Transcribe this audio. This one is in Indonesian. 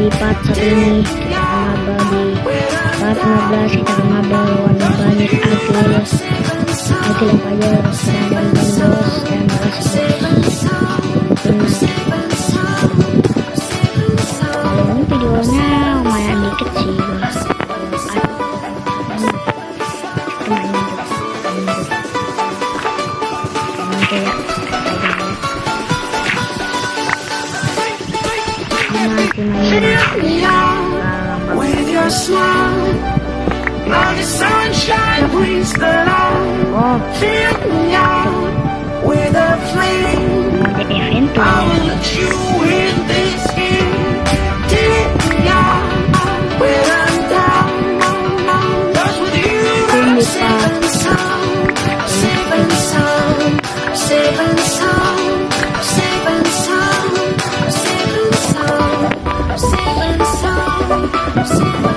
di part 1 ini kita akan maba di part 15 kita akan maba lawan banyak agil aja dan bos dan balas ini videonya lumayan dikit sih with your smile, now the sunshine brings the light. Fill me out with a flame. I will let you in this game. Take me out when I'm down. 'Cause with you I'm safe and sound, safe and sound, safe and sound, safe and sound, safe and sound, safe and sound, safe and sound.